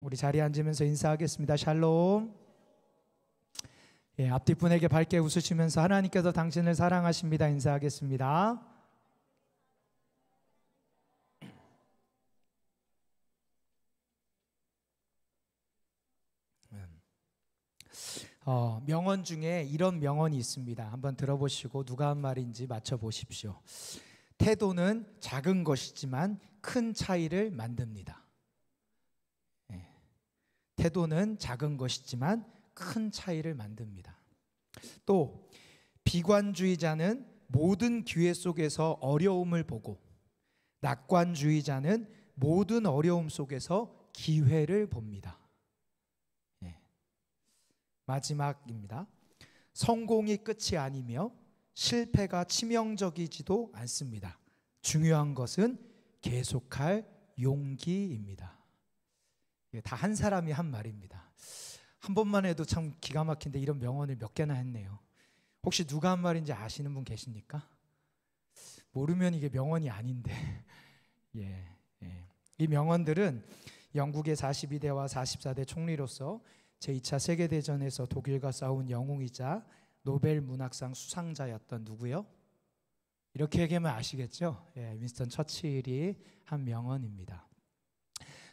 우리 자리에 앉으면서 인사하겠습니다. 샬롬. 앞뒤 분에게 밝게 웃으시면서 하나님께서 당신을 사랑하십니다 인사하겠습니다. 명언 중에 이런 명언이 있습니다. 한번 들어보시고 누가 한 말인지 맞춰보십시오. 태도는 작은 것이지만 큰 차이를 만듭니다. 태도는 작은 것이지만 큰 차이를 만듭니다. 또 비관주의자는 모든 기회 속에서 어려움을 보고 낙관주의자는 모든 어려움 속에서 기회를 봅니다. 마지막입니다. 성공이 끝이 아니며 실패가 치명적이지도 않습니다. 중요한 것은 계속할 용기입니다. 다 한 사람이 한 말입니다. 한 번만 해도 참 기가 막힌데 이런 명언을 몇 개나 했네요. 혹시 누가 한 말인지 아시는 분 계십니까? 모르면 이게 명언이 아닌데 이 명언들은 영국의 42대와 44대 총리로서 제2차 세계대전에서 독일과 싸운 영웅이자 노벨 문학상 수상자였던 누구요? 이렇게 얘기하면 아시겠죠? 윈스턴 처칠이 한 명언입니다.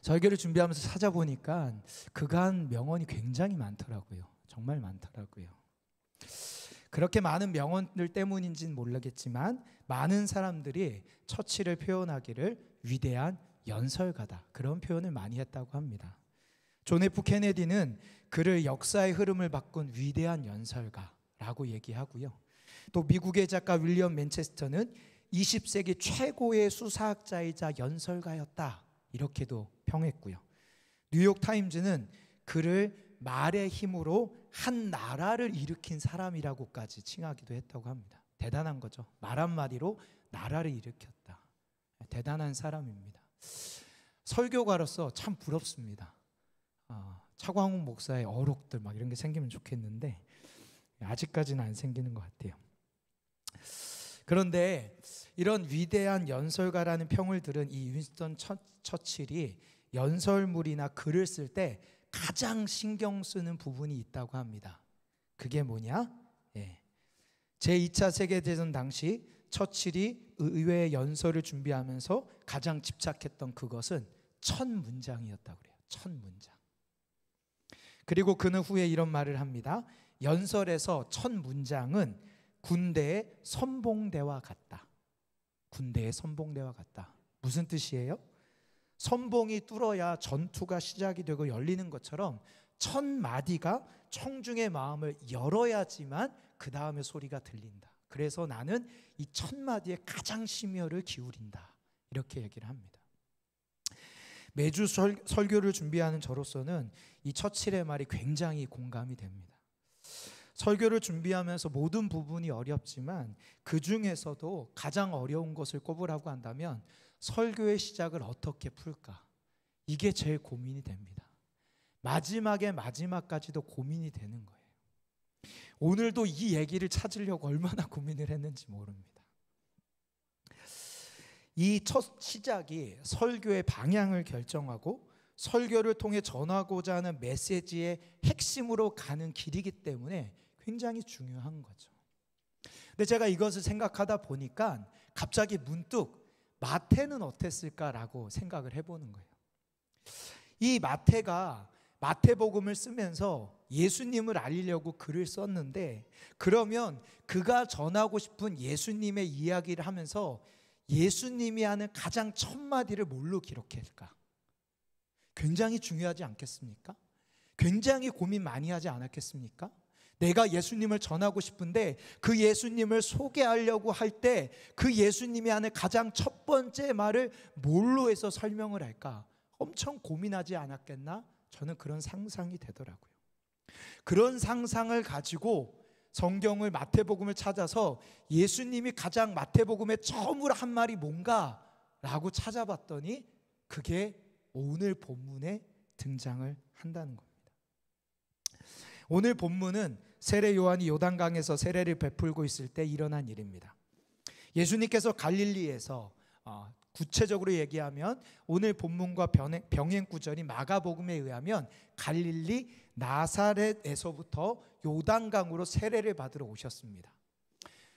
설교를 준비하면서 찾아보니까 그가 한 명언이 굉장히 많더라고요. 정말 많더라고요. 그렇게 많은 명언들 때문인지는 모르겠지만 많은 사람들이 처칠을 표현하기를 위대한 연설가다 그런 표현을 많이 했다고 합니다. 존 F 케네디는 그를 역사의 흐름을 바꾼 위대한 연설가라고 얘기하고요. 또 미국의 작가 윌리엄 맨체스터는 20세기 최고의 수사학자이자 연설가였다 이렇게도 평했고요. 뉴욕타임즈는 그를 말의 힘으로 한 나라를 일으킨 사람이라고까지 칭하기도 했다고 합니다. 대단한 거죠. 말 한마디로 나라를 일으켰다. 대단한 사람입니다. 설교가로서 참 부럽습니다. 차광욱 목사의 어록들 막 이런 게 생기면 좋겠는데 아직까지는 안 생기는 것 같아요. 그런데 이런 위대한 연설가라는 평을 들은 이 윈스턴 처칠이 연설물이나 글을 쓸 때 가장 신경 쓰는 부분이 있다고 합니다. 그게 뭐냐? 제2차 세계대전 당시 처칠이 의회 연설을 준비하면서 가장 집착했던 그것은 첫 문장이었다고 그래요. 첫 문장. 그리고 그는 후에 이런 말을 합니다. 연설에서 첫 문장은 군대의 선봉대와 같다. 군대의 선봉대와 같다. 무슨 뜻이에요? 선봉이 뚫어야 전투가 시작이 되고 열리는 것처럼 첫 마디가 청중의 마음을 열어야지만 그 다음에 소리가 들린다. 그래서 나는 이 첫 마디에 가장 심혈을 기울인다. 이렇게 얘기를 합니다. 매주 설교를 준비하는 저로서는 이 처칠의 말이 굉장히 공감이 됩니다. 설교를 준비하면서 모든 부분이 어렵지만 그 중에서도 가장 어려운 것을 꼽으라고 한다면 설교의 시작을 어떻게 풀까? 이게 제일 고민이 됩니다. 마지막에 마지막까지도 고민이 되는 거예요. 오늘도 이 얘기를 찾으려고 얼마나 고민을 했는지 모릅니다. 이 첫 시작이 설교의 방향을 결정하고 설교를 통해 전하고자 하는 메시지의 핵심으로 가는 길이기 때문에 굉장히 중요한 거죠. 근데 제가 이것을 생각하다 보니까 갑자기 문득 마태는 어땠을까라고 생각을 해보는 거예요. 이 마태가 마태복음을 쓰면서 예수님을 알리려고 글을 썼는데 그러면 그가 전하고 싶은 예수님의 이야기를 하면서 예수님이 하는 가장 첫 마디를 뭘로 기록할까? 굉장히 중요하지 않겠습니까? 굉장히 고민 많이 하지 않았겠습니까? 내가 예수님을 전하고 싶은데 그 예수님을 소개하려고 할 때 그 예수님이 하는 가장 첫 번째 말을 뭘로 해서 설명을 할까? 엄청 고민하지 않았겠나? 저는 그런 상상이 되더라고요. 그런 상상을 가지고 성경을 마태복음을 찾아서 예수님이 가장 마태복음에 처음으로 한 말이 뭔가라고 찾아봤더니 그게 오늘 본문에 등장을 한다는 겁니다. 오늘 본문은 세례 요한이 요단강에서 세례를 베풀고 있을 때 일어난 일입니다. 예수님께서 갈릴리에서 구체적으로 얘기하면 오늘 본문과 병행 구절인 마가복음에 의하면 갈릴리 나사렛에서부터 요단강으로 세례를 받으러 오셨습니다.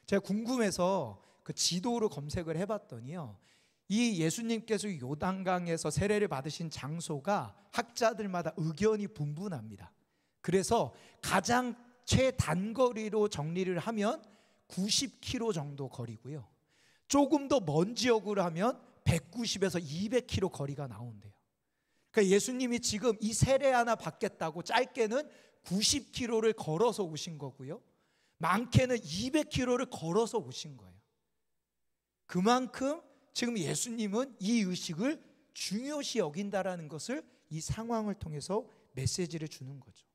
제가 궁금해서 그 지도로 검색을 해봤더니요, 이 예수님께서 요단강에서 세례를 받으신 장소가 학자들마다 의견이 분분합니다. 그래서 가장 최단거리로 정리를 하면 90km 정도 거리고요, 조금 더 먼 지역으로 하면 190에서 200km 거리가 나온대요. 그러니까 예수님이 지금 이 세례 하나 받겠다고 짧게는 90km를 걸어서 오신 거고요, 많게는 200km를 걸어서 오신 거예요. 그만큼 지금 예수님은 이 의식을 중요시 여긴다라는 것을 이 상황을 통해서 메시지를 주는 거죠.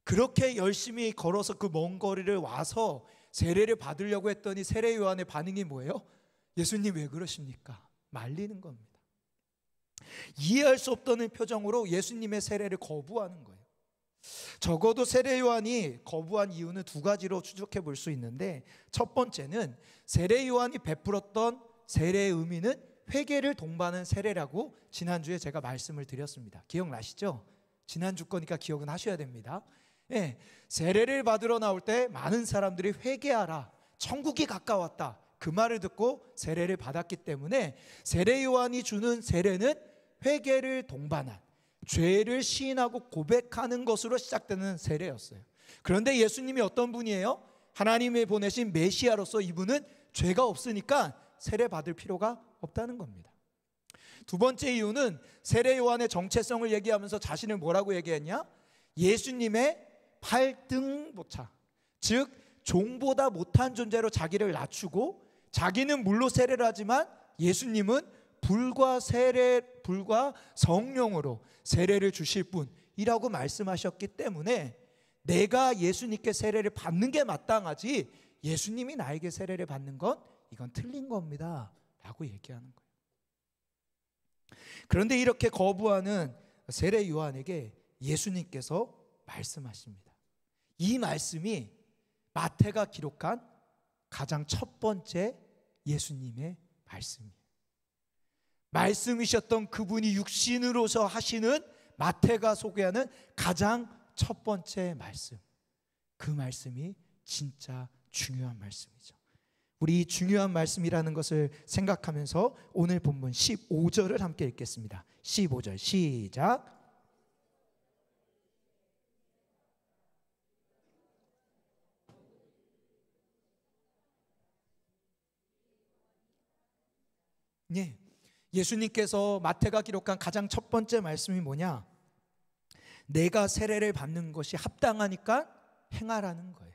그렇게 열심히 걸어서 그 먼 거리를 와서 세례를 받으려고 했더니 세례 요한의 반응이 뭐예요? 예수님 왜 그러십니까? 말리는 겁니다. 이해할 수 없다는 표정으로 예수님의 세례를 거부하는 거예요. 적어도 세례 요한이 거부한 이유는 두 가지로 추적해 볼 수 있는데, 첫 번째는 세례 요한이 베풀었던 세례의 의미는 회개를 동반하는 세례라고 지난주에 제가 말씀을 드렸습니다. 기억나시죠? 지난주 거니까 기억은 하셔야 됩니다. 예, 세례를 받으러 나올 때 많은 사람들이 회개하라, 천국이 가까웠다, 그 말을 듣고 세례를 받았기 때문에 세례 요한이 주는 세례는 회개를 동반한, 죄를 시인하고 고백하는 것으로 시작되는 세례였어요. 그런데 예수님이 어떤 분이에요? 하나님이 보내신 메시아로서 이분은 죄가 없으니까 세례 받을 필요가 없다는 겁니다. 두 번째 이유는 세례 요한의 정체성을 얘기하면서 자신을 뭐라고 얘기했냐? 예수님의 팔등보차, 즉 종보다 못한 존재로 자기를 낮추고, 자기는 물로 세례를 하지만 예수님은 불과 성령으로 세례를 주실 분이라고 말씀하셨기 때문에 내가 예수님께 세례를 받는 게 마땅하지 예수님이 나에게 세례를 받는 건 이건 틀린 겁니다 라고 얘기하는 거예요. 그런데 이렇게 거부하는 세례 요한에게 예수님께서 말씀하십니다. 이 말씀이 마태가 기록한 가장 첫 번째 예수님의 말씀이에요. 말씀이셨던 그분이 육신으로서 하시는 마태가 소개하는 가장 첫 번째 말씀, 그 말씀이 진짜 중요한 말씀이죠. 우리 이 중요한 말씀이라는 것을 생각하면서 오늘 본문 15절을 함께 읽겠습니다. 15절 시작. 네, 예수님께서 마태가 기록한 가장 첫 번째 말씀이 뭐냐? 내가 세례를 받는 것이 합당하니까 행하라는 거예요.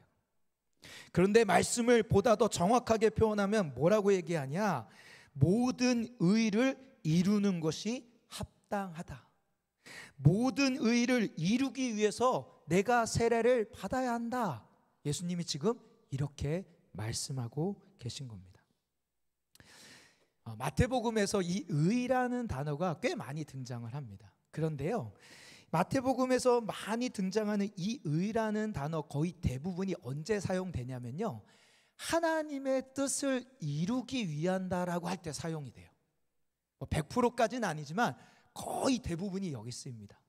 그런데 말씀을 보다 더 정확하게 표현하면 뭐라고 얘기하냐? 모든 의를 이루는 것이 합당하다. 모든 의를 이루기 위해서 내가 세례를 받아야 한다. 예수님이 지금 이렇게 말씀하고 계신 겁니다. 마태복음에서 이 의라는 단어가 꽤 많이 등장을 합니다. 그런데요, 마태복음에서 많이 등장하는 이 의라는 단어 거의 대부분이 언제 사용되냐면요, 하나님의 뜻을 이루기 위한다라고 할 때 사용이 돼요. 100%까지는 아니지만 거의 대부분이 여기 쓰입니다.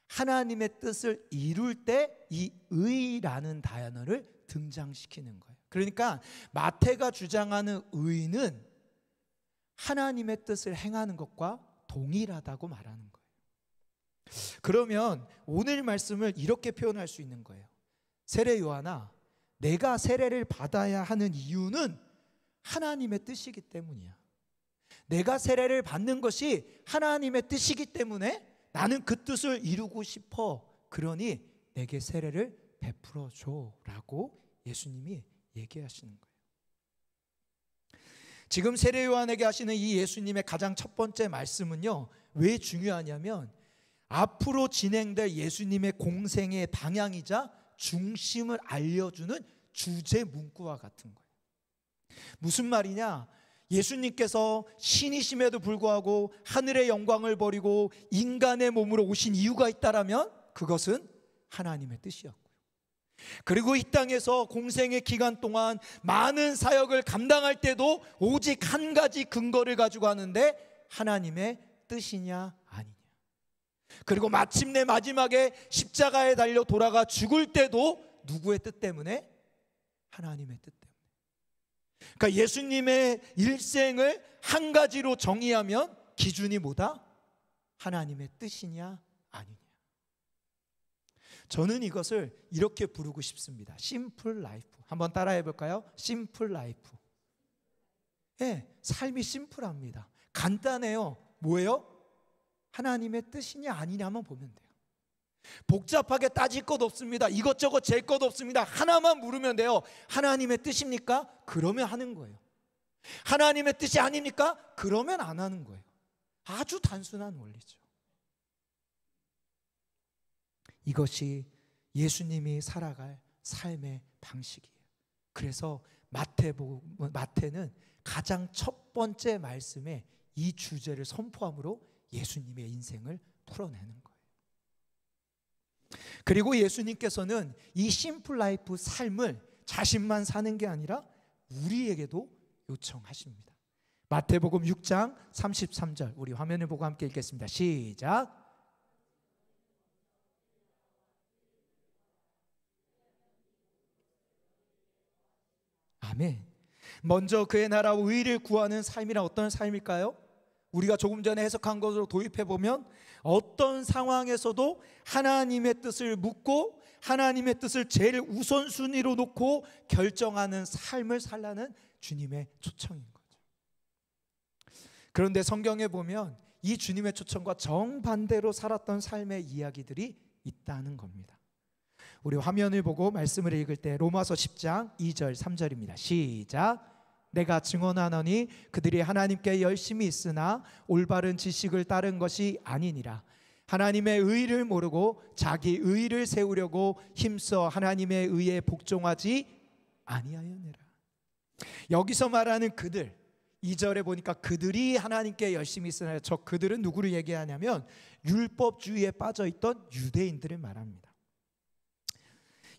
하나님의 뜻을 이룰 때 이 의라는 단어를 등장시키는 거예요. 그러니까 마태가 주장하는 의는 하나님의 뜻을 행하는 것과 동일하다고 말하는 거예요. 그러면 오늘 말씀을 이렇게 표현할 수 있는 거예요. 세례 요한아, 내가 세례를 받아야 하는 이유는 하나님의 뜻이기 때문이야. 내가 세례를 받는 것이 하나님의 뜻이기 때문에 나는 그 뜻을 이루고 싶어. 그러니 내게 세례를 베풀어 줘라고 예수님이 얘기하시는 거예요. 지금 세례 요한에게 하시는 이 예수님의 가장 첫 번째 말씀은요, 왜 중요하냐면 앞으로 진행될 예수님의 공생의 방향이자 중심을 알려주는 주제 문구와 같은 거예요. 무슨 말이냐? 예수님께서 신이심에도 불구하고 하늘의 영광을 버리고 인간의 몸으로 오신 이유가 있다라면 그것은 하나님의 뜻이었고요. 그리고 이 땅에서 공생의 기간 동안 많은 사역을 감당할 때도 오직 한 가지 근거를 가지고 하는데 하나님의 뜻이냐 아니냐. 그리고 마침내 마지막에 십자가에 달려 돌아가 죽을 때도 누구의 뜻 때문에? 하나님의 뜻 때문에. 그러니까 예수님의 일생을 한 가지로 정의하면 기준이 뭐다? 하나님의 뜻이냐 아니냐. 저는 이것을 이렇게 부르고 싶습니다. 심플 라이프. 한번 따라해 볼까요? 심플 라이프. 예, 삶이 심플합니다. 간단해요. 뭐예요? 하나님의 뜻이냐 아니냐만 보면 돼요. 복잡하게 따질 것 없습니다. 이것저것 잴 것 없습니다. 하나만 물으면 돼요. 하나님의 뜻입니까? 그러면 하는 거예요. 하나님의 뜻이 아닙니까? 그러면 안 하는 거예요. 아주 단순한 원리죠. 이것이 예수님이 살아갈 삶의 방식이에요. 그래서 마태는 가장 첫 번째 말씀에 이 주제를 선포함으로 예수님의 인생을 풀어내는 거예요. 그리고 예수님께서는 이 심플 라이프 삶을 자신만 사는 게 아니라 우리에게도 요청하십니다. 마태복음 6장 33절, 우리 화면을 보고 함께 읽겠습니다. 시작. 아멘. 먼저 그의 나라와 의를 구하는 삶이란 어떤 삶일까요? 우리가 조금 전에 해석한 것으로 도입해 보면 어떤 상황에서도 하나님의 뜻을 묻고 하나님의 뜻을 제일 우선순위로 놓고 결정하는 삶을 살라는 주님의 초청인 거죠. 그런데 성경에 보면 이 주님의 초청과 정반대로 살았던 삶의 이야기들이 있다는 겁니다. 우리 화면을 보고 말씀을 읽을 때 로마서 10장 2절 3절입니다. 시작. 내가 증언하노니 그들이 하나님께 열심히 있으나 올바른 지식을 따른 것이 아니니라. 하나님의 의를 모르고 자기 의를 세우려고 힘써 하나님의 의에 복종하지 아니하였느라. 여기서 말하는 그들, 2절에 보니까 그들이 하나님께 열심히 있으나, 저 그들은 누구를 얘기하냐면 율법주의에 빠져있던 유대인들을 말합니다.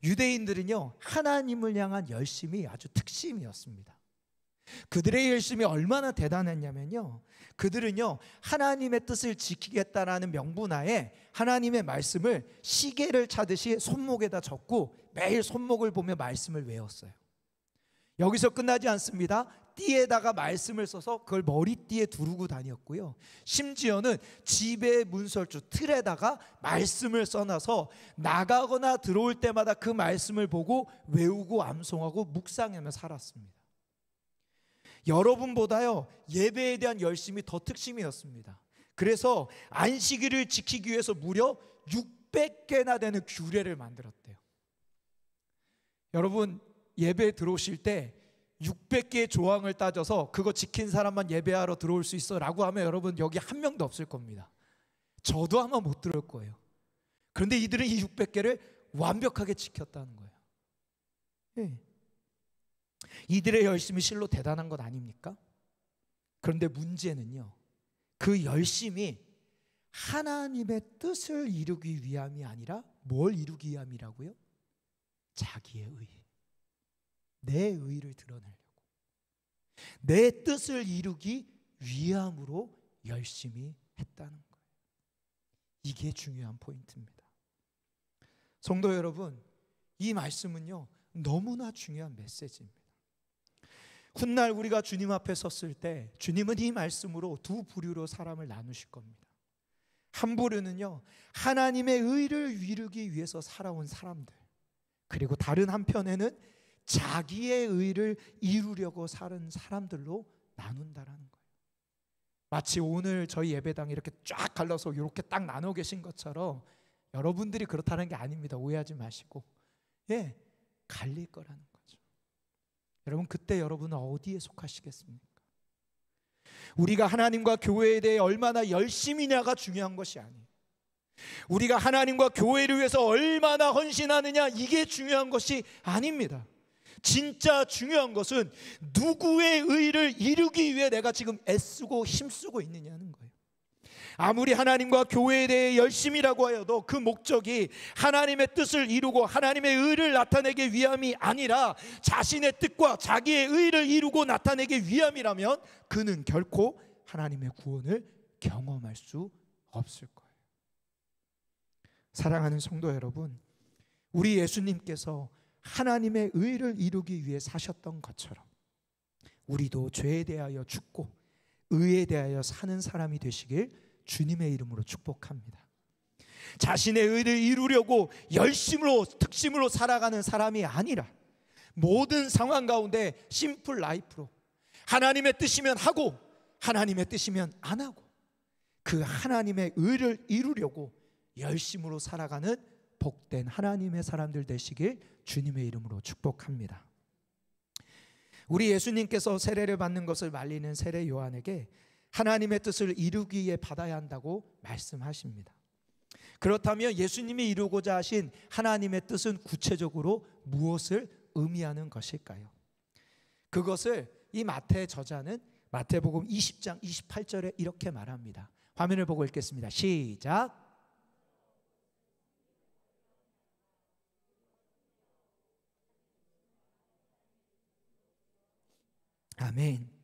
유대인들은요, 하나님을 향한 열심이 아주 특심이었습니다. 그들의 열심이 얼마나 대단했냐면요, 그들은요 하나님의 뜻을 지키겠다라는 명분하에 하나님의 말씀을 시계를 차듯이 손목에다 적고 매일 손목을 보며 말씀을 외웠어요. 여기서 끝나지 않습니다. 띠에다가 말씀을 써서 그걸 머리띠에 두르고 다녔고요, 심지어는 집의 문설주 틀에다가 말씀을 써놔서 나가거나 들어올 때마다 그 말씀을 보고 외우고 암송하고 묵상하며 살았습니다. 여러분보다요 예배에 대한 열심이 더 특심이었습니다. 그래서 안식일을 지키기 위해서 무려 600개나 되는 규례를 만들었대요. 여러분 예배에 들어오실 때 600개의 조항을 따져서 그거 지킨 사람만 예배하러 들어올 수 있어 라고 하면 여러분 여기 한 명도 없을 겁니다. 저도 아마 못 들어올 거예요. 그런데 이들은 이 600개를 완벽하게 지켰다는 거예요. 네. 이들의 열심이 실로 대단한 것 아닙니까? 그런데 문제는요, 그 열심이 하나님의 뜻을 이루기 위함이 아니라 뭘 이루기 위함이라고요? 자기의 의, 내 의를 드러내려고, 내 뜻을 이루기 위함으로 열심히 했다는 거예요. 이게 중요한 포인트입니다. 성도 여러분, 이 말씀은요 너무나 중요한 메시지입니다. 훗날 우리가 주님 앞에 섰을 때 주님은 이 말씀으로 두 부류로 사람을 나누실 겁니다. 한 부류는요 하나님의 의를 이루기 위해서 살아온 사람들, 그리고 다른 한편에는 자기의 의를 이루려고 사는 사람들로 나눈다라는 거예요. 마치 오늘 저희 예배당 이렇게 쫙 갈라서 이렇게 딱 나눠 계신 것처럼 여러분들이 그렇다는 게 아닙니다. 오해하지 마시고, 예, 갈릴 거라는 거죠. 여러분 그때 여러분은 어디에 속하시겠습니까? 우리가 하나님과 교회에 대해 얼마나 열심히냐가 중요한 것이 아니에요. 우리가 하나님과 교회를 위해서 얼마나 헌신하느냐, 이게 중요한 것이 아닙니다. 진짜 중요한 것은 누구의 의를 이루기 위해 내가 지금 애쓰고 힘쓰고 있느냐는 거예요. 아무리 하나님과 교회에 대해 열심이라고 하여도 그 목적이 하나님의 뜻을 이루고 하나님의 의를 나타내기 위함이 아니라 자신의 뜻과 자기의 의를 이루고 나타내기 위함이라면 그는 결코 하나님의 구원을 경험할 수 없을 거예요. 사랑하는 성도 여러분, 우리 예수님께서 하나님의 의를 이루기 위해 사셨던 것처럼 우리도 죄에 대하여 죽고 의에 대하여 사는 사람이 되시길 주님의 이름으로 축복합니다. 자신의 의를 이루려고 열심으로 특심으로 살아가는 사람이 아니라 모든 상황 가운데 심플 라이프로 하나님의 뜻이면 하고 하나님의 뜻이면 안 하고 그 하나님의 의를 이루려고 열심으로 살아가는 복된 하나님의 사람들 되시길 주님의 이름으로 축복합니다. 우리 예수님께서 세례를 받는 것을 말리는 세례 요한에게 하나님의 뜻을 이루기 위해 받아야 한다고 말씀하십니다. 그렇다면 예수님이 이루고자 하신 하나님의 뜻은 구체적으로 무엇을 의미하는 것일까요? 그것을 이 마태 저자는 마태복음 20장 28절에 이렇게 말합니다. 화면을 보고 읽겠습니다. 시작. 아멘.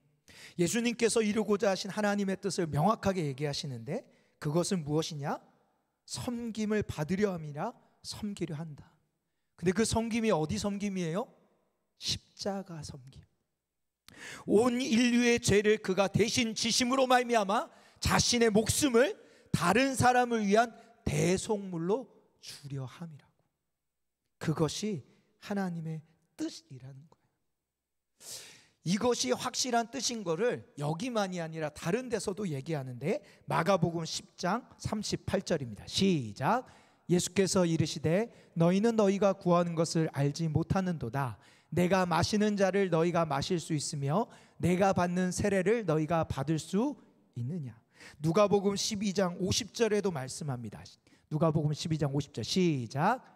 예수님께서 이루고자 하신 하나님의 뜻을 명확하게 얘기하시는데 그것은 무엇이냐? 섬김을 받으려 함이라 섬기려 한다. 근데 그 섬김이 어디 섬김이에요? 십자가 섬김. 온 인류의 죄를 그가 대신 지심으로 말미암아 자신의 목숨을 다른 사람을 위한 대속물로 주려 함이라고. 그것이 하나님의 뜻이라는 거예요. 이것이 확실한 뜻인 거를 여기만이 아니라 다른 데서도 얘기하는데 마가복음 10장 38절입니다. 시작. 예수께서 이르시되 너희는 너희가 구하는 것을 알지 못하는도다. 내가 마시는 자를 너희가 마실 수 있으며 내가 받는 세례를 너희가 받을 수 있느냐. 누가복음 12장 50절에도 말씀합니다. 누가복음 12장 50절 시작.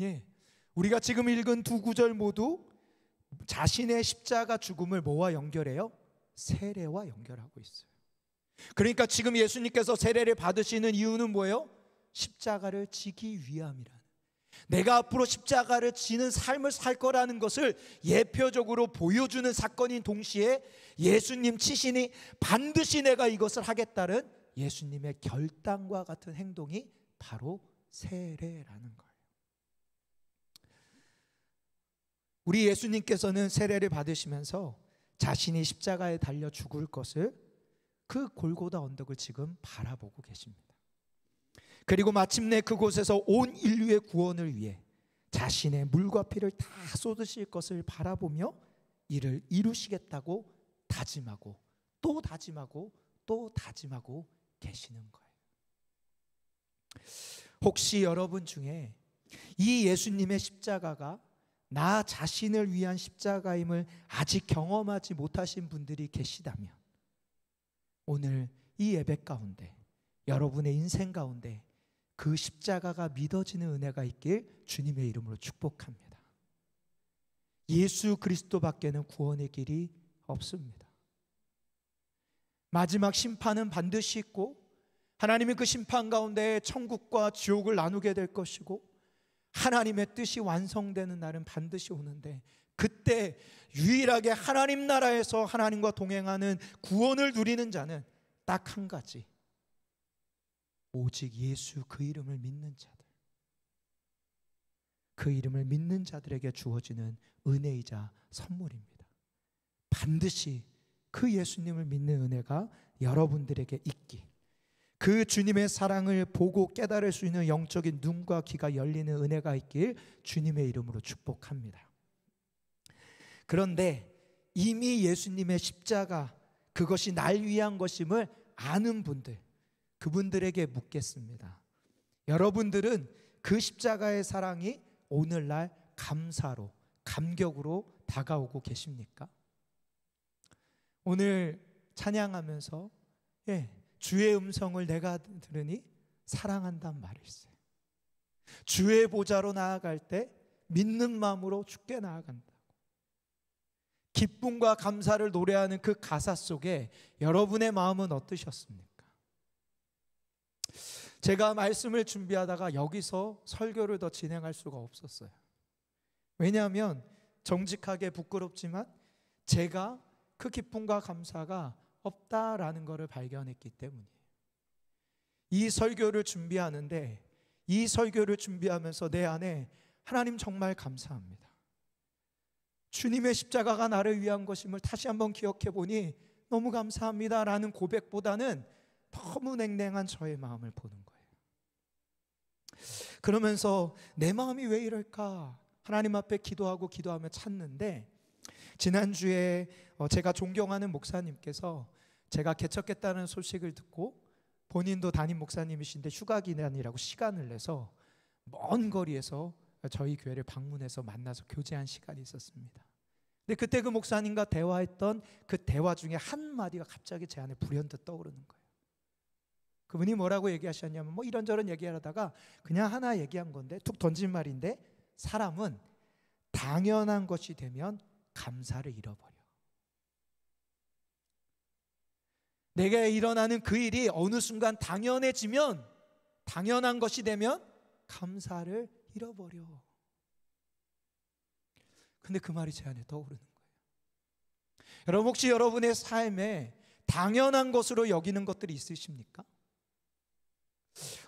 예, 우리가 지금 읽은 두 구절 모두 자신의 십자가 죽음을 뭐와 연결해요? 세례와 연결하고 있어요. 그러니까 지금 예수님께서 세례를 받으시는 이유는 뭐예요? 십자가를 지기 위함이라는, 내가 앞으로 십자가를 지는 삶을 살 거라는 것을 예표적으로 보여주는 사건인 동시에 예수님 치신이 반드시 내가 이것을 하겠다는 예수님의 결단과 같은 행동이 바로 세례라는 거예요. 우리 예수님께서는 세례를 받으시면서 자신이 십자가에 달려 죽을 것을, 그 골고다 언덕을 지금 바라보고 계십니다. 그리고 마침내 그곳에서 온 인류의 구원을 위해 자신의 물과 피를 다 쏟으실 것을 바라보며 이를 이루시겠다고 다짐하고 또 다짐하고 또 다짐하고 계시는 거예요. 혹시 여러분 중에 이 예수님의 십자가가 나 자신을 위한 십자가임을 아직 경험하지 못하신 분들이 계시다면 오늘 이 예배 가운데, 여러분의 인생 가운데 그 십자가가 믿어지는 은혜가 있길 주님의 이름으로 축복합니다. 예수 그리스도밖에는 구원의 길이 없습니다. 마지막 심판은 반드시 있고 하나님의 그 심판 가운데 천국과 지옥을 나누게 될 것이고 하나님의 뜻이 완성되는 날은 반드시 오는데, 그때 유일하게 하나님 나라에서 하나님과 동행하는 구원을 누리는 자는 딱 한 가지, 오직 예수 그 이름을 믿는 자들, 그 이름을 믿는 자들에게 주어지는 은혜이자 선물입니다. 반드시 그 예수님을 믿는 은혜가 여러분들에게 있기, 그 주님의 사랑을 보고 깨달을 수 있는 영적인 눈과 귀가 열리는 은혜가 있길 주님의 이름으로 축복합니다. 그런데 이미 예수님의 십자가, 그것이 날 위한 것임을 아는 분들, 그분들에게 묻겠습니다. 여러분들은 그 십자가의 사랑이 오늘날 감사로, 감격으로 다가오고 계십니까? 오늘 찬양하면서 주의 음성을 내가 들으니 사랑한다는 말일세. 주의 보좌로 나아갈 때 믿는 마음으로 주께 나아간다고. 기쁨과 감사를 노래하는 그 가사 속에 여러분의 마음은 어떠셨습니까? 제가 말씀을 준비하다가 여기서 설교를 더 진행할 수가 없었어요. 왜냐하면 정직하게 부끄럽지만 제가 그 기쁨과 감사가 없다라는 것을 발견했기 때문이에요. 이 설교를 준비하는데, 이 설교를 준비하면서 내 안에 하나님 정말 감사합니다, 주님의 십자가가 나를 위한 것임을 다시 한번 기억해 보니 너무 감사합니다 라는 고백보다는 너무 냉랭한 저의 마음을 보는 거예요. 그러면서 내 마음이 왜 이럴까 하나님 앞에 기도하며 찾는데, 지난주에 제가 존경하는 목사님께서 제가 개척했다는 소식을 듣고, 본인도 담임 목사님이신데 휴가 기간이라고 시간을 내서 먼 거리에서 저희 교회를 방문해서 만나서 교제한 시간이 있었습니다. 근데 그때 그 목사님과 대화했던 그 대화 중에 한마디가 갑자기 제 안에 불현듯 떠오르는 거예요. 그분이 뭐라고 얘기하셨냐면, 뭐 이런저런 얘기하다가 그냥 하나 얘기한 건데, 툭 던진 말인데, 사람은 당연한 것이 되면 감사를 잃어버려. 내게 일어나는 그 일이 어느 순간 당연해지면, 당연한 것이 되면 감사를 잃어버려. 근데 그 말이 제 안에 떠오르는 거예요. 여러분, 혹시 여러분의 삶에 당연한 것으로 여기는 것들이 있으십니까?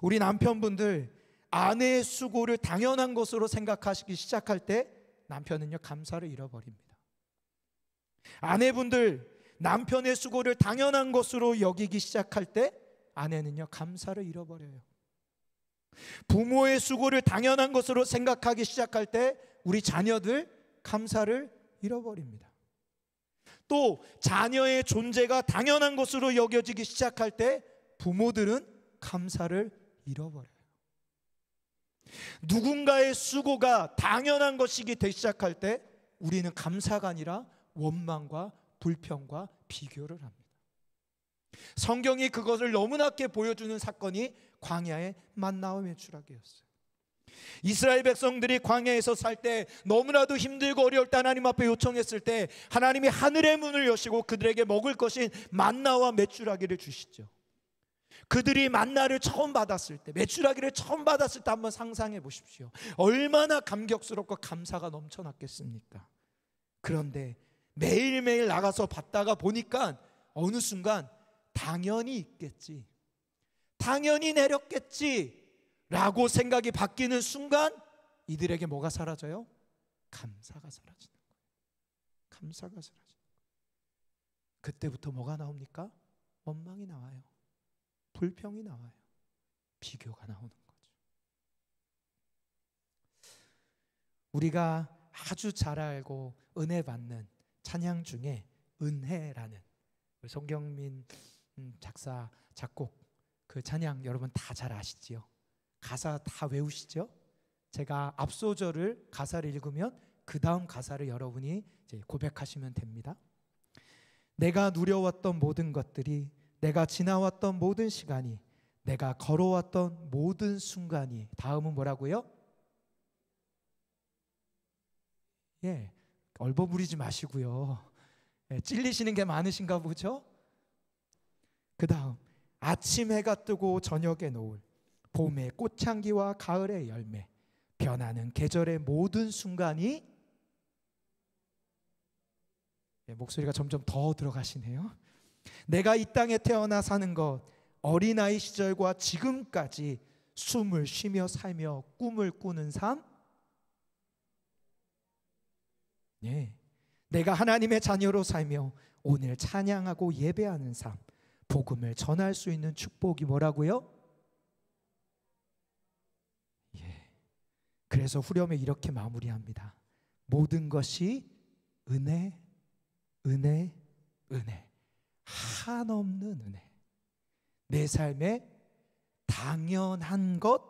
우리 남편분들, 아내의 수고를 당연한 것으로 생각하시기 시작할 때 남편은요, 감사를 잃어버립니다. 아내분들, 남편의 수고를 당연한 것으로 여기기 시작할 때 아내는요, 감사를 잃어버려요. 부모의 수고를 당연한 것으로 생각하기 시작할 때 우리 자녀들 감사를 잃어버립니다. 또 자녀의 존재가 당연한 것으로 여겨지기 시작할 때 부모들은 감사를 잃어버려요. 누군가의 수고가 당연한 것이기 되기 시작할 때 우리는 감사가 아니라 원망과 불평과 비교를 합니다. 성경이 그것을 너무나게 보여주는 사건이 광야의 만나와 메추라기였어요. 이스라엘 백성들이 광야에서 살 때 너무나도 힘들고 어려울 때 하나님 앞에 요청했을 때 하나님이 하늘의 문을 여시고 그들에게 먹을 것인 만나와 메추라기를 주시죠. 그들이 만나를 처음 받았을 때, 메추라기를 처음 받았을 때 한번 상상해 보십시오. 얼마나 감격스럽고 감사가 넘쳐났겠습니까? 그런데 매일매일 나가서 받다가 보니까 어느 순간 당연히 있겠지, 당연히 내렸겠지 라고 생각이 바뀌는 순간 이들에게 뭐가 사라져요? 감사가 사라지는 거예요. 감사가 사라지는 거예요. 그때부터 뭐가 나옵니까? 원망이 나와요. 불평이 나와요. 비교가 나오는 거죠. 우리가 아주 잘 알고 은혜 받는 찬양 중에 은혜라는 송경민 작사 작곡 그 찬양 여러분 다 잘 아시지요? 가사 다 외우시죠? 제가 앞소절을 가사를 읽으면 그 다음 가사를 여러분이 이제 고백하시면 됩니다. 내가 누려왔던 모든 것들이, 내가 지나왔던 모든 시간이, 내가 걸어왔던 모든 순간이, 다음은 뭐라고요? 얼버무리지 마시고요. 찔리시는 게 많으신가 보죠? 그 다음, 아침 해가 뜨고 저녁의 노을, 봄의 꽃향기와 가을의 열매, 변하는 계절의 모든 순간이, 목소리가 점점 더 들어가시네요. 내가 이 땅에 태어나 사는 것, 어린아이 시절과 지금까지 숨을 쉬며 살며 꿈을 꾸는 삶, 내가 하나님의 자녀로 살며 오늘 찬양하고 예배하는 삶, 복음을 전할 수 있는 축복이 뭐라고요? 그래서 후렴에 이렇게 마무리합니다. 모든 것이 은혜, 은혜, 은혜, 한없는 은혜. 내 삶에 당연한 것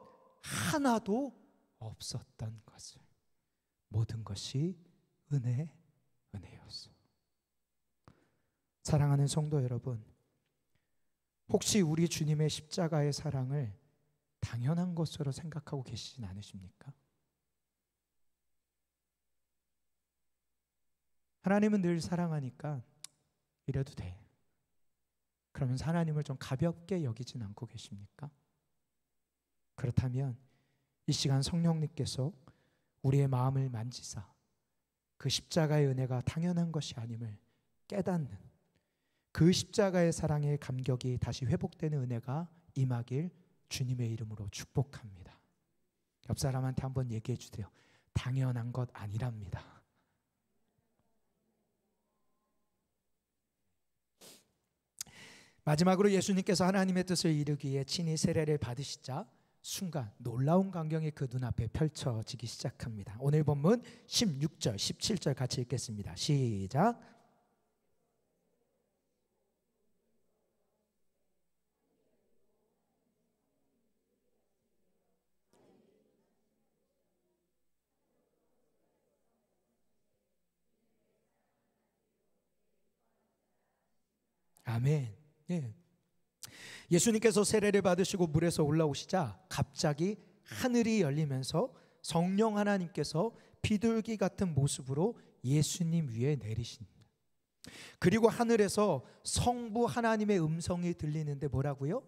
하나도 없었던 것을, 모든 것이 은혜, 은혜였어. 사랑하는 성도 여러분, 혹시 우리 주님의 십자가의 사랑을 당연한 것으로 생각하고 계시진 않으십니까? 하나님은 늘 사랑하니까 이래도 돼. 그러면서 하나님을 좀 가볍게 여기진 않고 계십니까? 그렇다면 이 시간 성령님께서 우리의 마음을 만지사 그 십자가의 은혜가 당연한 것이 아님을 깨닫는, 그 십자가의 사랑의 감격이 다시 회복되는 은혜가 임하길 주님의 이름으로 축복합니다. 옆 사람한테 한번 얘기해 주세요. 당연한 것 아니랍니다. 마지막으로 예수님께서 하나님의 뜻을 이루기 위해 친히 세례를 받으시자 순간 놀라운 광경이 그 눈앞에 펼쳐지기 시작합니다. 오늘 본문 16절, 17절 같이 읽겠습니다. 시작. 아멘. 예. 예수님께서 세례를 받으시고 물에서 올라오시자 갑자기 하늘이 열리면서 성령 하나님께서 비둘기 같은 모습으로 예수님 위에 내리십니다. 그리고 하늘에서 성부 하나님의 음성이 들리는데 뭐라고요?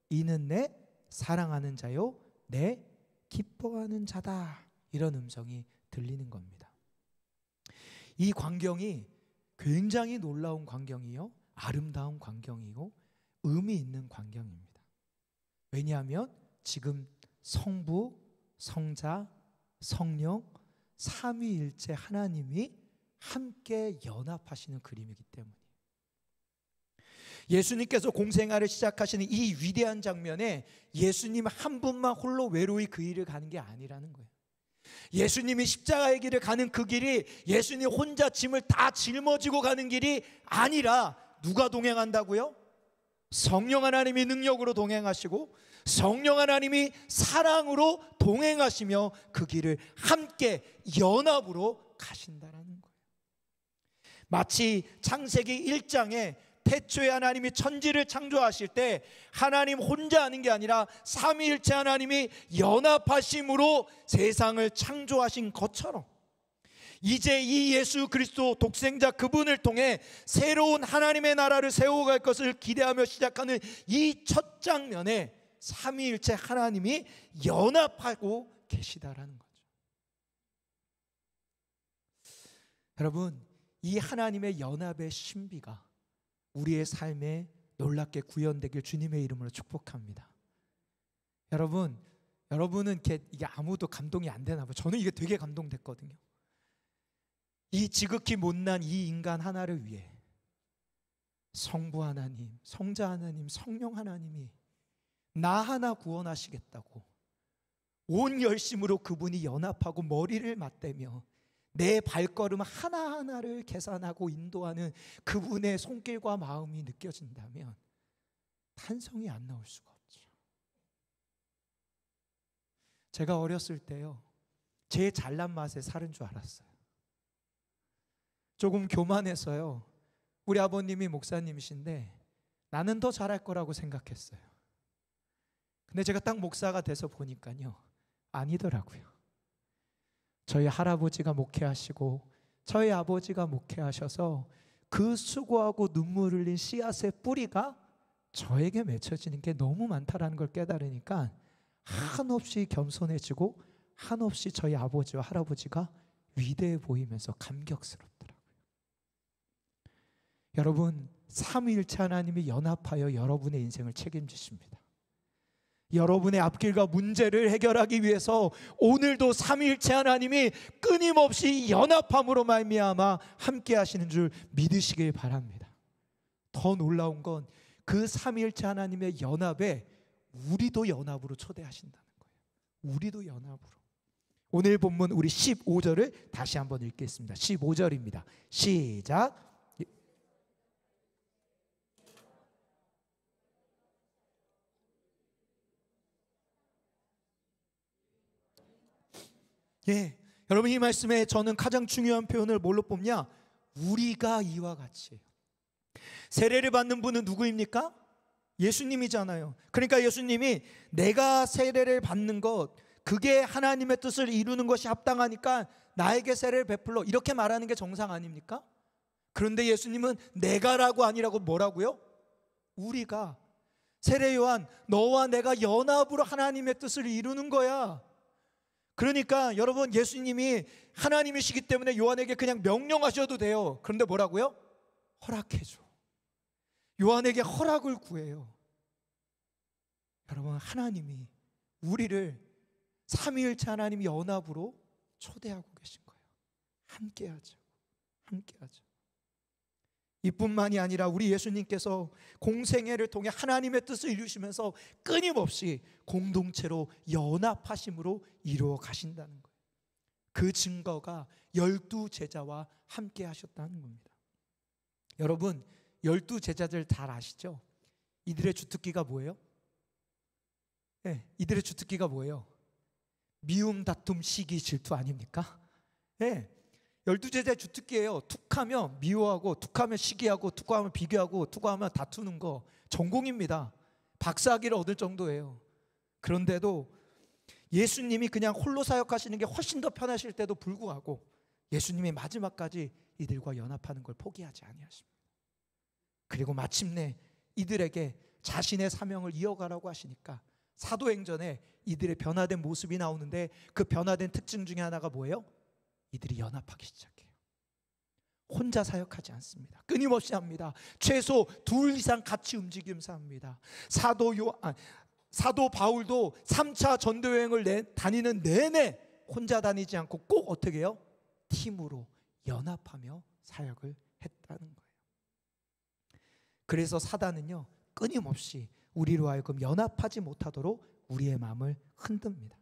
이는 내 사랑하는 자요, 내 기뻐하는 자다. 이런 음성이 들리는 겁니다. 이 광경이 굉장히 놀라운 광경이요, 아름다운 광경이고 의미 있는 광경입니다. 왜냐하면 지금 성부, 성자, 성령 삼위일체 하나님이 함께 연합하시는 그림이기 때문이에요. 예수님께서 공생활을 시작하시는 이 위대한 장면에 예수님 한 분만 홀로 외로이 그 일을 가는 게 아니라는 거예요. 예수님이 십자가의 길을 가는 그 길이 예수님 혼자 짐을 다 짊어지고 가는 길이 아니라 누가 동행한다고요? 성령 하나님이 능력으로 동행하시고 성령 하나님이 사랑으로 동행하시며 그 길을 함께 연합으로 가신다라는 거예요. 마치 창세기 1장에 태초에 하나님이 천지를 창조하실 때 하나님 혼자 하는 게 아니라 삼위일체 하나님이 연합하심으로 세상을 창조하신 것처럼 이제 이 예수 그리스도 독생자 그분을 통해 새로운 하나님의 나라를 세워갈 것을 기대하며 시작하는 이 첫 장면에 삼위일체 하나님이 연합하고 계시다라는 거죠. 여러분, 이 하나님의 연합의 신비가 우리의 삶에 놀랍게 구현되길 주님의 이름으로 축복합니다. 여러분은 이게 아무도 감동이 안 되나 봐요. 저는 이게 되게 감동됐거든요. 이 지극히 못난 이 인간 하나를 위해 성부 하나님, 성자 하나님, 성령 하나님이 나 하나 구원하시겠다고 온 열심으로 그분이 연합하고 머리를 맞대며 내 발걸음 하나하나를 계산하고 인도하는 그분의 손길과 마음이 느껴진다면 탄성이 안 나올 수가 없죠. 제가 어렸을 때요, 제 잘난 맛에 사는 줄 알았어요. 조금 교만해서요, 우리 아버님이 목사님이신데 나는 더 잘할 거라고 생각했어요. 근데 제가 딱 목사가 돼서 보니까요, 아니더라고요. 저희 할아버지가 목회하시고 저희 아버지가 목회하셔서 그 수고하고 눈물 흘린 씨앗의 뿌리가 저에게 맺혀지는 게 너무 많다라는 걸 깨달으니까 한없이 겸손해지고 한없이 저희 아버지와 할아버지가 위대해 보이면서 감격스럽더라고요. 여러분, 삼위일체 하나님이 연합하여 여러분의 인생을 책임지십니다. 여러분의 앞길과 문제를 해결하기 위해서 오늘도 삼위일체 하나님이 끊임없이 연합함으로 말미암아 함께 하시는 줄 믿으시길 바랍니다. 더 놀라운 건 그 삼위일체 하나님의 연합에 우리도 연합으로 초대하신다는 거예요. 우리도 연합으로. 오늘 본문 우리 15절을 다시 한번 읽겠습니다. 15절입니다. 시작. 예, 여러분, 이 말씀에 저는 가장 중요한 표현을 뭘로 뽑냐? 우리가 이와 같이. 세례를 받는 분은 누구입니까? 예수님이잖아요. 그러니까 예수님이 내가 세례를 받는 것, 그게 하나님의 뜻을 이루는 것이 합당하니까 나에게 세례를 베풀러, 이렇게 말하는 게 정상 아닙니까? 그런데 예수님은 내가라고 아니라고 뭐라고요? 우리가. 세례 요한, 너와 내가 연합으로 하나님의 뜻을 이루는 거야. 그러니까 여러분, 예수님이 하나님이시기 때문에 요한에게 그냥 명령하셔도 돼요. 그런데 뭐라고요? 허락해줘. 요한에게 허락을 구해요. 여러분, 하나님이 우리를 삼위일체 하나님이 연합으로 초대하고 계신 거예요. 함께하죠. 함께하죠. 이뿐만이 아니라 우리 예수님께서 공생애를 통해 하나님의 뜻을 이루시면서 끊임없이 공동체로 연합하심으로 이루어 가신다는 거예요. 그 증거가 12제자와 함께 하셨다는 겁니다. 여러분, 12제자들 잘 아시죠? 이들의 주특기가 뭐예요? 네, 이들의 주특기가 뭐예요? 미움, 다툼, 시기, 질투 아닙니까? 네, 12제자의 주특기예요. 툭하면 미워하고, 툭하면 시기하고, 툭하면 비교하고, 툭하면 다투는 거 전공입니다. 박사학위를 얻을 정도예요. 그런데도 예수님이 그냥 홀로 사역하시는 게 훨씬 더 편하실 때도 불구하고 예수님이 마지막까지 이들과 연합하는 걸 포기하지 아니하십니다. 그리고 마침내 이들에게 자신의 사명을 이어가라고 하시니까 사도행전에 이들의 변화된 모습이 나오는데, 그 변화된 특징 중에 하나가 뭐예요? 이들이 연합하기 시작해요. 혼자 사역하지 않습니다. 끊임없이 합니다. 최소 2 이상 같이 움직이면서 합니다. 사도 바울도 3차 전도여행을 다니는 내내 혼자 다니지 않고 꼭 어떻게 해요? 팀으로 연합하며 사역을 했다는 거예요. 그래서 사단은요, 끊임없이 우리로 하여금 연합하지 못하도록 우리의 마음을 흔듭니다.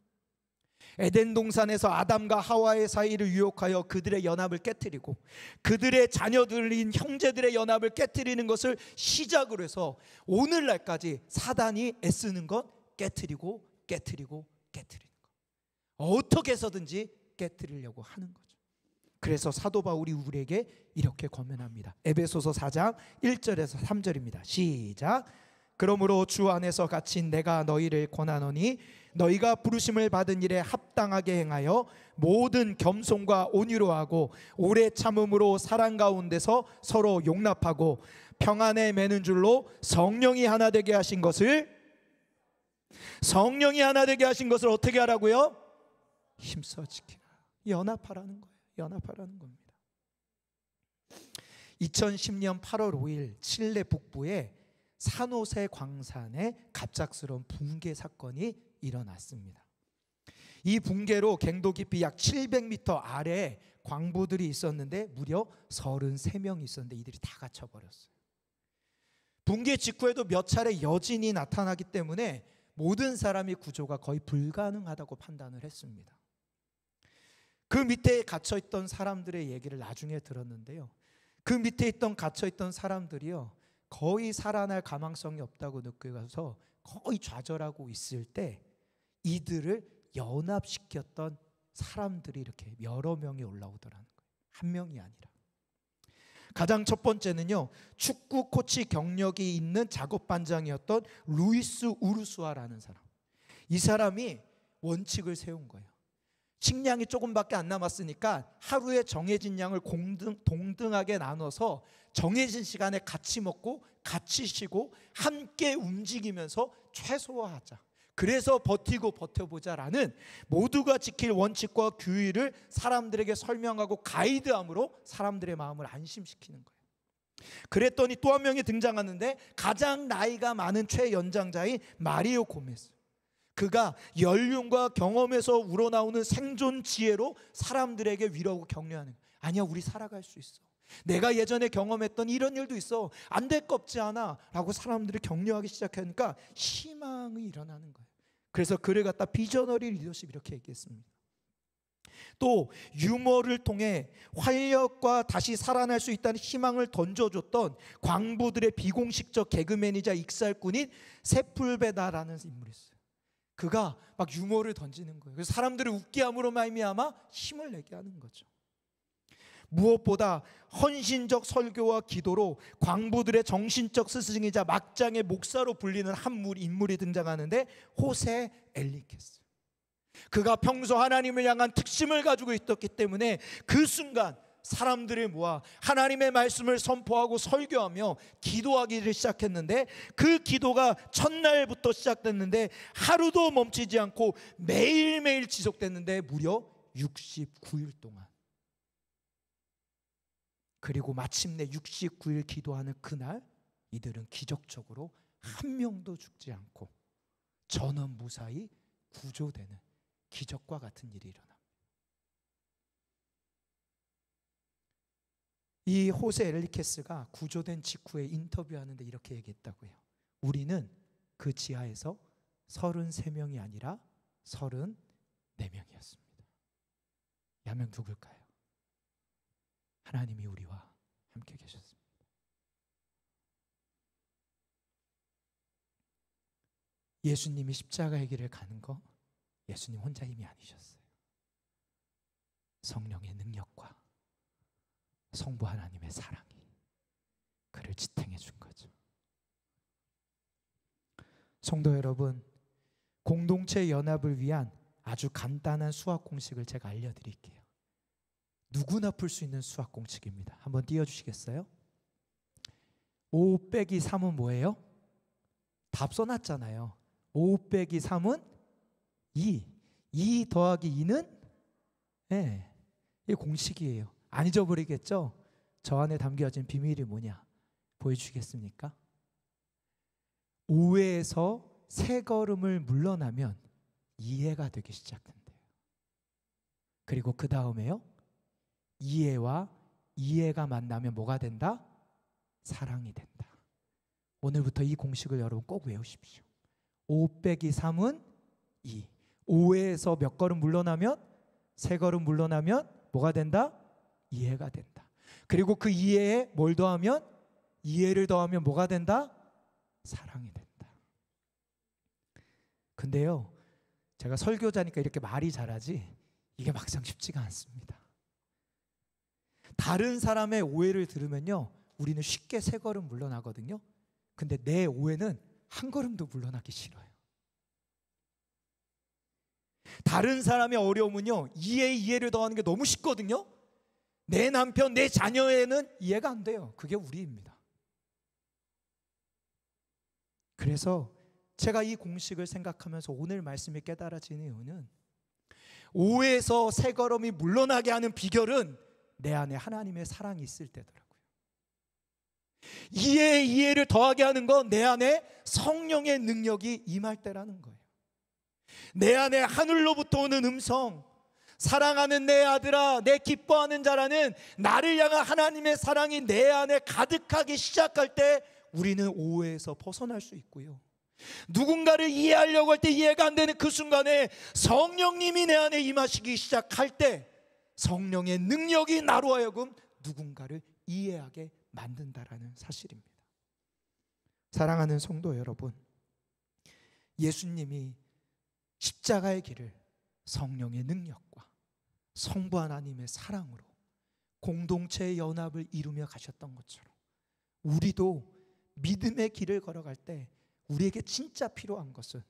에덴 동산에서 아담과 하와의 사이를 유혹하여 그들의 연합을 깨트리고 그들의 자녀들인 형제들의 연합을 깨트리는 것을 시작으로 해서 오늘날까지 사단이 애쓰는 것, 깨트리고 깨트리고 깨트리는 것, 어떻게 해서든지 깨트리려고 하는 거죠. 그래서 사도 바울이 우리에게 이렇게 권면합니다. 에베소서 4장 1절에서 3절입니다. 시작. 그러므로 주 안에서 갇힌 내가 너희를 권하노니 너희가 부르심을 받은 일에 합당하게 행하여 모든 겸손과 온유로 하고 오래 참음으로 사랑 가운데서 서로 용납하고 평안에 매는 줄로 성령이 하나 되게 하신 것을 어떻게 하라고요? 힘써 지키라. 연합하라는 거예요. 연합하라는 겁니다. 2010년 8월 5일 칠레 북부의 산호세 광산에 갑작스러운 붕괴 사건이 일어났습니다. 이 붕괴로 갱도 깊이 약 700m 아래에 광부들이 있었는데 무려 33명이 있었는데 이들이 다 갇혀버렸어요. 붕괴 직후에도 몇 차례 여진이 나타나기 때문에 모든 사람의 구조가 거의 불가능하다고 판단을 했습니다. 그 밑에 갇혀있던 사람들의 얘기를 나중에 들었는데요, 그 밑에 갇혀있던 사람들이요, 거의 살아날 가망성이 없다고 느껴서 거의 좌절하고 있을 때 이들을 연합시켰던 사람들이 이렇게 여러 명이 올라오더라는 거예요. 한 명이 아니라. 가장 첫 번째는요, 축구 코치 경력이 있는 작업반장이었던 루이스 우르수아라는 사람. 이 사람이 원칙을 세운 거예요. 식량이 조금밖에 안 남았으니까 하루에 정해진 양을 동등하게 나눠서 정해진 시간에 같이 먹고 같이 쉬고 함께 움직이면서 최소화하자. 그래서 버티고 버텨보자라는 모두가 지킬 원칙과 규율을 사람들에게 설명하고 가이드함으로 사람들의 마음을 안심시키는 거예요. 그랬더니 또 한 명이 등장하는데 가장 나이가 많은 최연장자인 마리오 고메스. 그가 연륜과 경험에서 우러나오는 생존 지혜로 사람들에게 위로하고 격려하는 거예요. 아니야, 우리 살아갈 수 있어. 내가 예전에 경험했던 이런 일도 있어. 안 될 거 없지 않아 라고 사람들을 격려하기 시작하니까 희망이 일어나는 거예요. 그래서 그를 갖다 비저너리 리더십 이렇게 얘기했습니다. 또 유머를 통해 활력과 다시 살아날 수 있다는 희망을 던져줬던 광부들의 비공식적 개그맨이자 익살꾼인 세풀베다라는 인물이 있어요. 그가 막 유머를 던지는 거예요. 그래서 사람들을 웃게 함으로 말미암아 힘을 내게 하는 거죠. 무엇보다 헌신적 설교와 기도로 광부들의 정신적 스승이자 막장의 목사로 불리는 한 인물이 등장하는데 호세 엘리케스. 그가 평소 하나님을 향한 특심을 가지고 있었기 때문에 그 순간 사람들을 모아 하나님의 말씀을 선포하고 설교하며 기도하기를 시작했는데, 그 기도가 첫날부터 시작됐는데 하루도 멈추지 않고 매일매일 지속됐는데 무려 69일 동안. 그리고 마침내 69일 기도하는 그날 이들은 기적적으로 한 명도 죽지 않고 전원 무사히 구조되는 기적과 같은 일이 일어납니다. 이 호세 엘리케스가 구조된 직후에 인터뷰하는데 이렇게 얘기했다고요. 우리는 그 지하에서 33명이 아니라 34명이었습니다. 이 한 명 누굴까요? 하나님이 우리와 함께 계셨습니다. 예수님이 십자가의 길을 가는 거 예수님 혼자 힘이 아니셨어요. 성령의 능력과 성부 하나님의 사랑이 그를 지탱해 준 거죠. 성도 여러분, 공동체 연합을 위한 아주 간단한 수학 공식을 제가 알려드릴게요. 누구나 풀 수 있는 수학 공식입니다. 한번 띄워주시겠어요? 5 빼기 3은 뭐예요? 답 써놨잖아요. 5 빼기 3은 2. 2 더하기 2는 이게 공식이에요. 안 잊어버리겠죠? 저 안에 담겨진 비밀이 뭐냐? 보여주시겠습니까? 5회에서 3걸음을 물러나면 2회가 되기 시작한대요. 그리고 그 다음에요, 2회와 2회가 만나면 뭐가 된다? 사랑이 된다. 오늘부터 이 공식을 여러분 꼭 외우십시오. 5 빼기 3은 2. 5회에서 몇 걸음 물러나면? 3걸음 물러나면 뭐가 된다? 2회가 된다. 그리고 그 2회에 뭘 더하면? 2회를 더하면 뭐가 된다? 사랑이 된다. 근데요, 제가 설교자니까 이렇게 말이 잘하지 이게 막상 쉽지가 않습니다. 다른 사람의 오해를 들으면요, 우리는 쉽게 3걸음 물러나거든요. 근데 내 오해는 한 걸음도 물러나기 싫어요. 다른 사람의 어려움은요, 2회 2회를 더하는 게 너무 쉽거든요. 내 남편, 내 자녀에는 이해가 안 돼요. 그게 우리입니다. 그래서 제가 이 공식을 생각하면서 오늘 말씀이 깨달아지는 이유는 5회에서 3걸음이 물러나게 하는 비결은 내 안에 하나님의 사랑이 있을 때더라고요. 2회 2회를 더하게 하는 건 내 안에 성령의 능력이 임할 때라는 거예요. 내 안에 하늘로부터 오는 음성, 사랑하는 내 아들아, 내 기뻐하는 자라는 나를 향한 하나님의 사랑이 내 안에 가득하기 시작할 때 우리는 오해에서 벗어날 수 있고요. 누군가를 이해하려고 할 때 이해가 안 되는 그 순간에 성령님이 내 안에 임하시기 시작할 때 성령의 능력이 나로 하여금 누군가를 이해하게 만든다라는 사실입니다. 사랑하는 성도 여러분, 예수님이 십자가의 길을 성령의 능력과 성부 하나님의 사랑으로 공동체의 연합을 이루며 가셨던 것처럼 우리도 믿음의 길을 걸어갈 때 우리에게 진짜 필요한 것은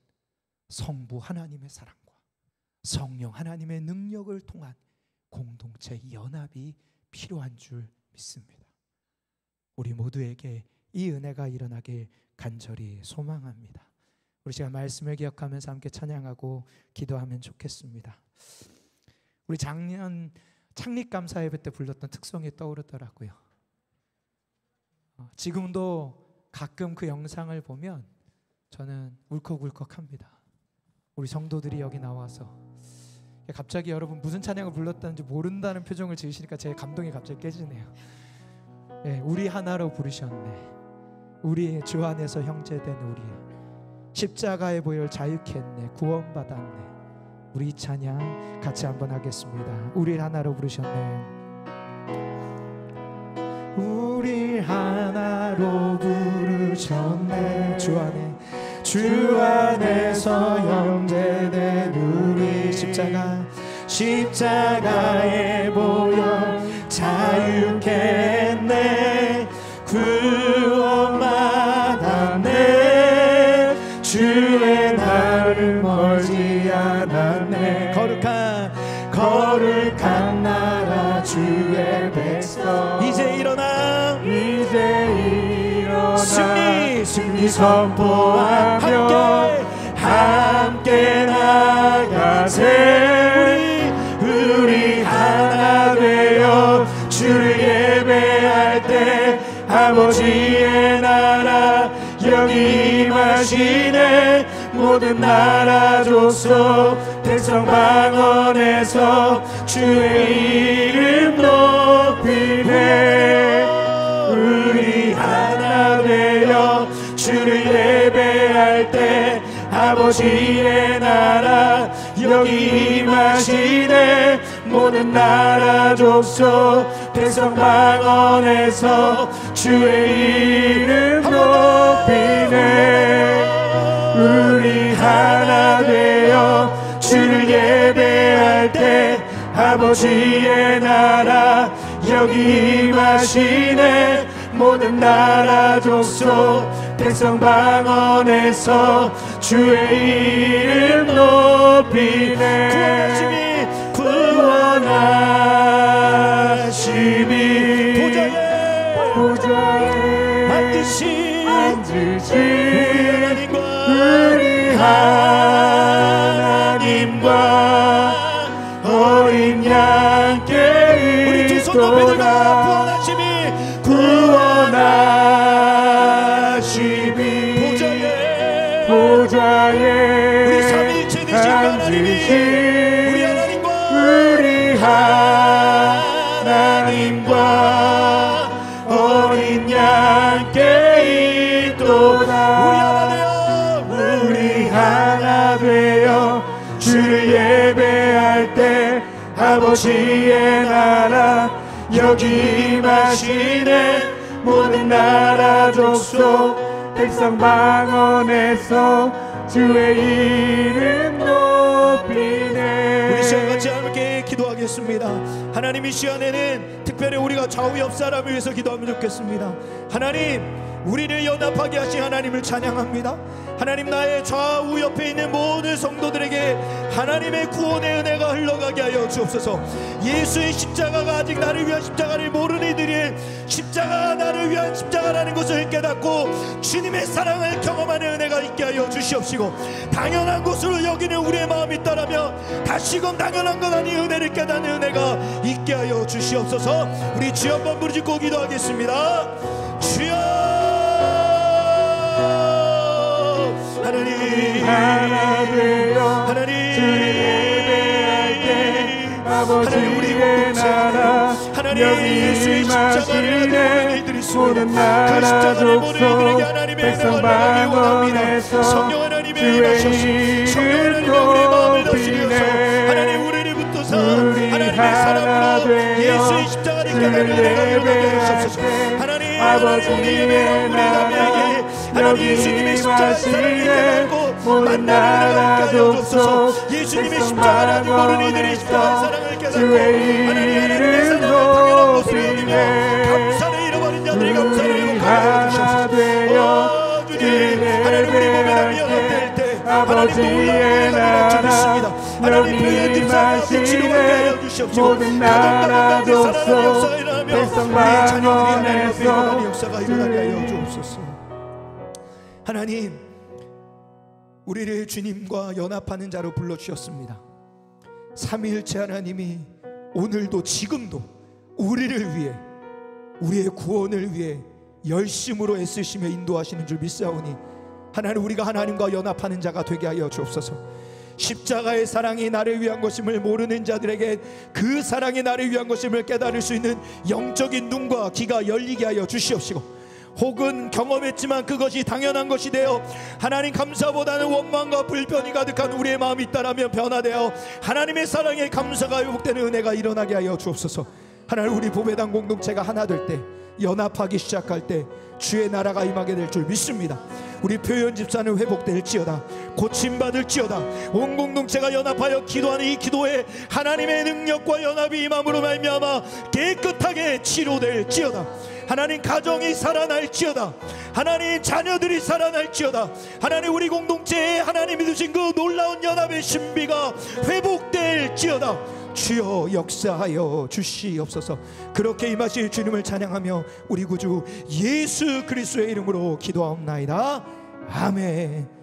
성부 하나님의 사랑과 성령 하나님의 능력을 통한 공동체의 연합이 필요한 줄 믿습니다. 우리 모두에게 이 은혜가 일어나길 간절히 소망합니다. 우리 제가 말씀을 기억하면서 함께 찬양하고 기도하면 좋겠습니다. 우리 작년 창립감사 예배 때 불렀던 특송이 떠오르더라고요. 지금도 가끔 그 영상을 보면 저는 울컥울컥합니다. 우리 성도들이 여기 나와서 갑자기 여러분 무슨 찬양을 불렀다는지 모른다는 표정을 지으시니까 제 감동이 갑자기 깨지네요. 네, 우리 하나로 부르셨네. 우리 주 안에서 형제된 우리야. 십자가의 보혈 자유케 했네. 구원받았네. 우리 이 찬양 같이 한번 하겠습니다. 우리 하나로 부르셨네. 우리 하나로 부르셨네. 주 안에서 형제된 우리 십자가의 보혈 자유케 했네. 구원받았네. 주의 나를 멀지 않았네. 거룩한 나라 주의 여기 선포하며 함께 나가세. 우리 하나 되어 주를 예배할 때 아버지의 나라 여기 임하시네. 모든 나라 족속 백성 방언에서 주의 이름 높이네. 우리 하나 되어 주를 예배할 때 아버지의 나라 여기 임하시네. 모든 나라 족속 백성 방언에서 주의 이름 높이네. 우리 하나 되어 주를 예배할 때 아버지의 나라 여기 임하시네. 모든 나라 족속 백성 방언에서 주의 이름 높이네. 구원하심이 보좌에 앉으신 우리 하나님과 어린 양께 우리 두 손 높이 들고 구원하심이 보좌에 우리 삼위일체 되신 하나님이 우리 하나님과 어린 양께 있도다. 우리 하나 되어 주를 예배할 때 아버지의 나라 여기 임하시네. 모든 나라 족속 백성 방언에서 주의 이름 높이네. 우리 시간 같이 함께 기도하겠습니다. 하나님, 이 시간에는 특별히 우리가 좌우 옆 사람을 위해서 기도하면 좋겠습니다. 하나님, 우리를 연합하게 하신 하나님을 찬양합니다. 하나님, 나의 좌우 옆에 있는 모든 성도들에게 하나님의 구원의 은혜가 흘러가게 하여 주옵소서. 예수의 십자가가 아직 나를 위한 십자가를 모르는 이들이 십자가가 나를 위한 십자가라는 것을 깨닫고 주님의 사랑을 경험하는 은혜가 있게 하여 주시옵시고, 당연한 것으로 여기는 우리의 마음이 있다라면 다시금 당연한 것 아닌 은혜를 깨닫는 은혜가 있게 하여 주시옵소서. 우리 주여 한번 부르짖고 기도하겠습니다. 주여, 하나님, 하나 되어 하나님, 예배할 때 아버지의 나라 여기 임하시네. 모든 나라 족속 백성 방언에서 주의 이름 높이네. 우리 하나 되어 주를 예배할 때 아버지의 나라 여기 임하시네. 모든 나라 족속 백성 방언에서 주의 이름 높이네. 우리 하나 되어 주를 예배할 때 아버지의 나라 여기 임하시네. 모든 나라 족속 백성 방언에서 하나님, 우리를 주님과 연합하는 자로 불러주셨습니다. 삼위일체 하나님이 오늘도 지금도 우리를 위해, 우리의 구원을 위해 열심으로 애쓰시며 인도하시는 줄 믿사오니 하나님, 우리가 하나님과 연합하는 자가 되게 하여 주옵소서. 십자가의 사랑이 나를 위한 것임을 모르는 자들에게 그 사랑이 나를 위한 것임을 깨달을 수 있는 영적인 눈과 귀가 열리게 하여 주시옵시고, 혹은 경험했지만 그것이 당연한 것이 되어 하나님 감사보다는 원망과 불편이 가득한 우리의 마음이 있다라면 변화되어 하나님의 사랑에 감사가 회복되는 은혜가 일어나게 하여 주옵소서. 하나님, 우리 보배당 공동체가 하나 될 때, 연합하기 시작할 때 주의 나라가 임하게 될 줄 믿습니다. 우리 표현 집사는 회복될지어다, 고침받을지어다. 온 공동체가 연합하여 기도하는 이 기도에 하나님의 능력과 연합이 임함으로 말미암아 깨끗하게 치료될지어다. 하나님, 가정이 살아날지어다. 하나님, 자녀들이 살아날지어다. 하나님, 우리 공동체에 하나님이 주신 그 놀라운 연합의 신비가 회복될지어다. 주여 역사하여 주시옵소서. 그렇게 임하실 주님을 찬양하며 우리 구주 예수 그리스도의 이름으로 기도하옵나이다. 아멘.